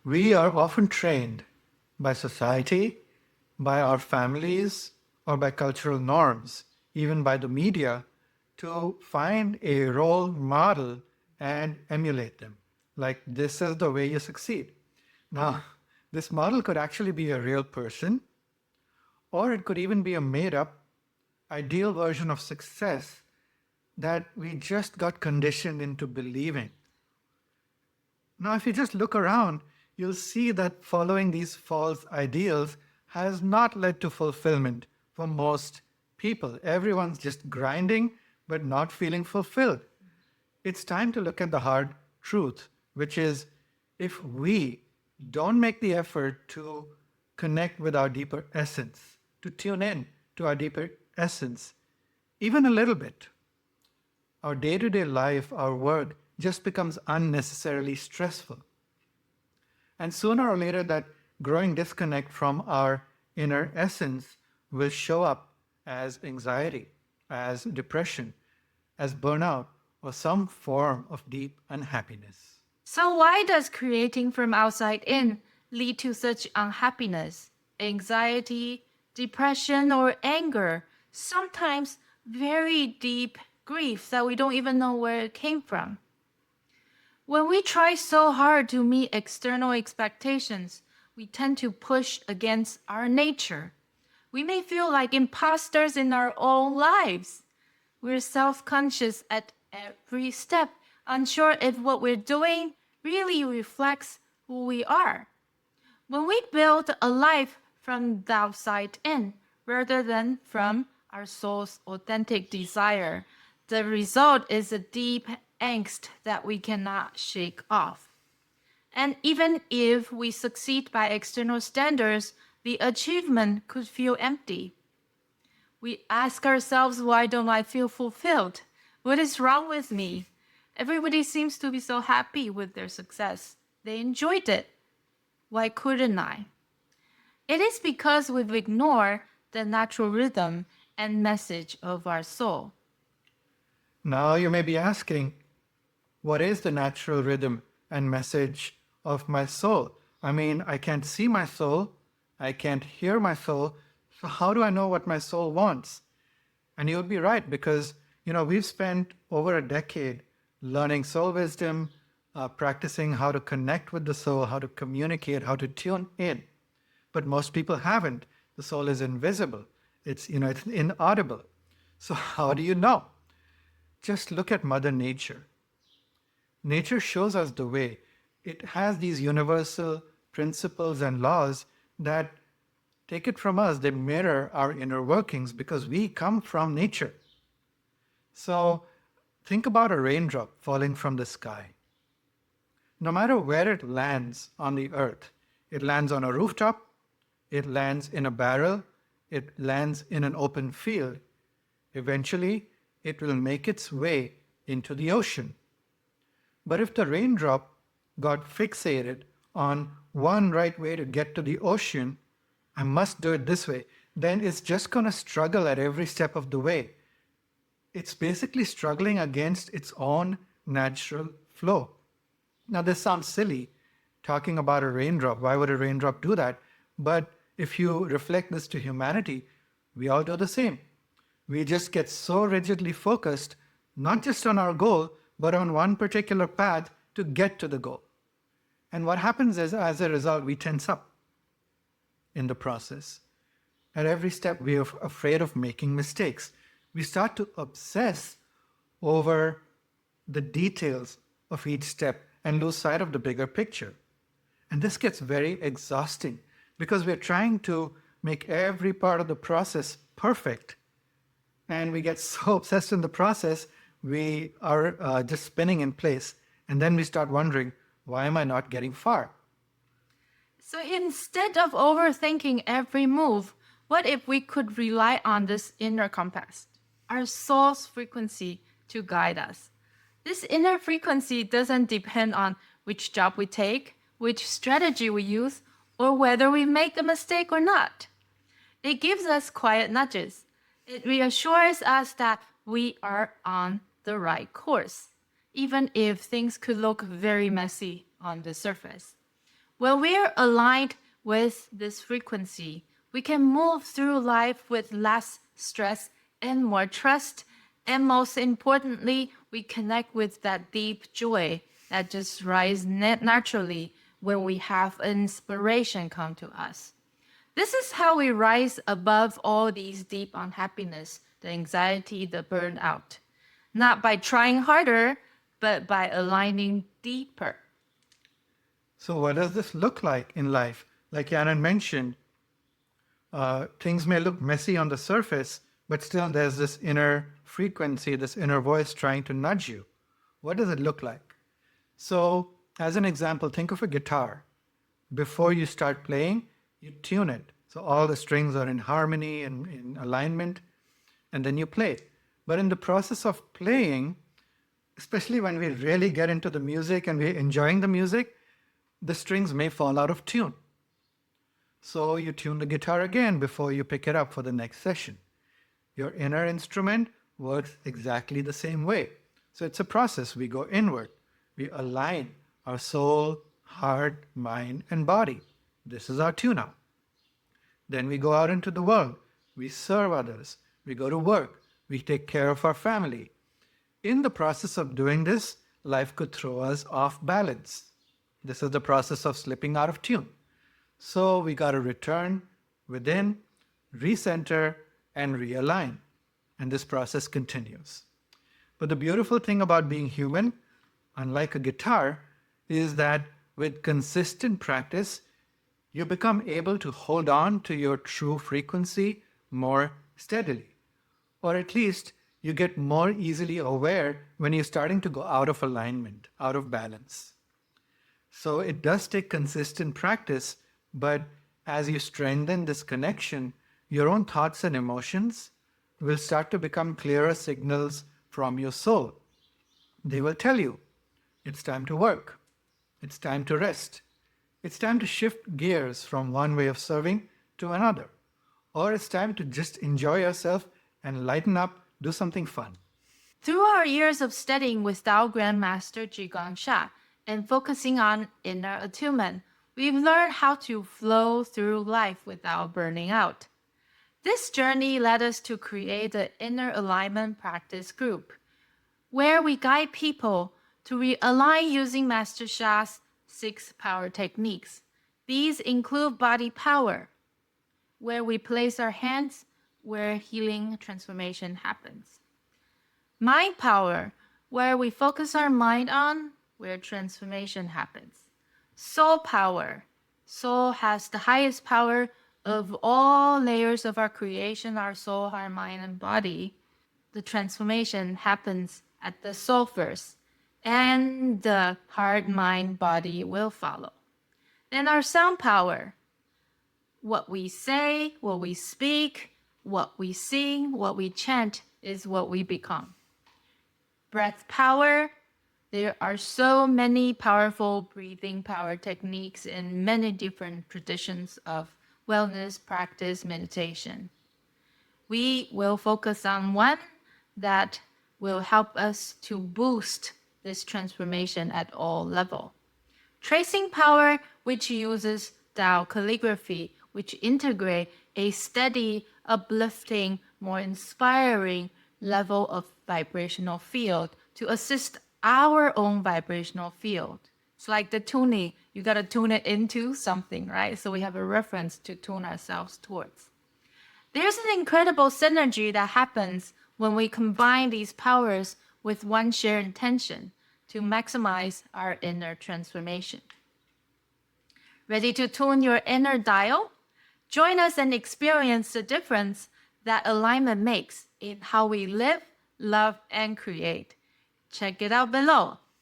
We are often trained by society, by our families, or by cultural norms, even by the media, to find a role model and emulate them. Like, this is the way you succeed. Now, this model could actually be a real person, or it could even be a made up, ideal version of success that we just got conditioned into believing. Now, if you just look around, you'll see that following these false ideals has not led to fulfillment for most people. Everyone's just grinding but not feeling fulfilled. It's time to look at the hard truth, which is if we don't make the effort to connect with our deeper essence, to tune in to our deeper essence, even a little bit, our day to day life, our work just becomes unnecessarily stressful. And sooner or later, that growing disconnect from our inner essence will show up as anxiety, as depression, as burnout, or some form of deep unhappiness. So, why does creating from outside in lead to such unhappiness, anxiety, depression, or anger? Sometimes very deep grief that we don't even know where it came from. When we try so hard to meet external expectations, we tend to push against our nature. We may feel like imposters in our own lives. We're self conscious at every step, unsure if what we're doing really reflects who we are. When we build a life from the outside in rather than from our soul's authentic desire, the result is a deep angst that we cannot shake off. And even if we succeed by external standards, the achievement could feel empty. We ask ourselves, why don't I feel fulfilled? What is wrong with me? Everybody seems to be so happy with their success. They enjoyed it. Why couldn't I? It is because we've ignored the natural rhythm and message of our soul. Now you may be asking, what is the natural rhythm and message of my soul? I mean, I can't see my soul, I can't hear my soul, so how do I know what my soul wants? And you'll be right, because we've spent over a decade learning soul wisdom, practicing how to connect with the soul, how to communicate, how to tune in. But most people haven't. The soul is invisible. It's inaudible. So how do you know? Just look at Mother Nature. Nature shows us the way. It has these universal principles and laws that, take it from us, they mirror our inner workings because we come from nature. So think about a raindrop falling from the sky. No matter where it lands on the earth, it lands on a rooftop, it lands in a barrel, it lands in an open field. Eventually, it will make its way into the ocean. But if the raindrop got fixated on one right way to get to the ocean, I must do it this way, then it's just going to struggle at every step of the way. It's basically struggling against its own natural flow. Now, this sounds silly, talking about a raindrop. Why would a raindrop do that? But if you reflect this to humanity, we all do the same. We just get so rigidly focused, not just on our goal, but on one particular path to get to the goal. And what happens is, as a result, we tense up in the process. At every step, we are afraid of making mistakes. We start to obsess over the details of each step and lose sight of the bigger picture. And this gets very exhausting because we're trying to make every part of the process perfect. And we get so obsessed in the process, we are just spinning in place. And then we start wondering, why am I not getting far? So instead of overthinking every move, what if we could rely on this inner compass, our soul's frequency, to guide us? This inner frequency doesn't depend on which job we take, which strategy we use, or whether we make a mistake or not. It gives us quiet nudges. It reassures us that we are on the right course, even if things could look very messy on the surface. When we're aligned with this frequency, we can move through life with less stress and more trust. And most importantly, we connect with that deep joy that just rises naturally when we have inspiration come to us. This is how we rise above all these deep unhappiness, the anxiety, the burnout. Not by trying harder, but by aligning deeper. So, what does this look like in life? Like Yanan mentioned, things may look messy on the surface, but still there's this inner frequency, this inner voice trying to nudge you. What does it look like? So, as an example, think of a guitar. Before you start playing, you tune it. So, all the strings are in harmony and in alignment, and then you play. But in the process of playing, especially when we really get into the music and we're enjoying the music, the strings may fall out of tune. So you tune the guitar again before you pick it up for the next session. Your inner instrument works exactly the same way. So it's a process. We go inward. We align our soul, heart, mind, and body. This is our tune up. Then we go out into the world. We serve others. We go to work. We take care of our family. In the process of doing this, life could throw us off balance. This is the process of slipping out of tune. So we got to return within, recenter, and realign. And this process continues. But the beautiful thing about being human, unlike a guitar, is that with consistent practice, you become able to hold on to your true frequency more steadily. Or at least you get more easily aware when you're starting to go out of alignment, out of balance. So it does take consistent practice, but as you strengthen this connection, your own thoughts and emotions will start to become clearer signals from your soul. They will tell you, it's time to work, it's time to rest, it's time to shift gears from one way of serving to another, or it's time to just enjoy yourself and lighten up, do something fun. Through our years of studying with Tao Grandmaster Zhigong Sha and focusing on inner attunement, we've learned how to flow through life without burning out. This journey led us to create the Inner Alignment Practice Group, where we guide people to realign using Master Sha's 6 power techniques. These include body power, where we place our hands where healing transformation happens. Mind power, where we focus our mind on where transformation happens. Soul power. Soul has the highest power of all layers of our creation, our soul, our mind, and body. The transformation happens at the soul first, and the heart, mind, body will follow. Then our sound power. What we say, what we speak, what we sing, what we chant is what we become. Breath power. There are so many powerful breathing power techniques in many different traditions of wellness practice meditation. We will focus on one that will help us to boost this transformation at all levels. Tracing power, which uses Tao calligraphy, which integrate a steady, uplifting, more inspiring level of vibrational field to assist our own vibrational field. It's like the tuning. You got to tune it into something, right? So we have a reference to tune ourselves towards. There's an incredible synergy that happens when we combine these powers with one shared intention to maximize our inner transformation. Ready to tune your inner dial? Join us and experience the difference that alignment makes in how we live, love, and create. Check it out below.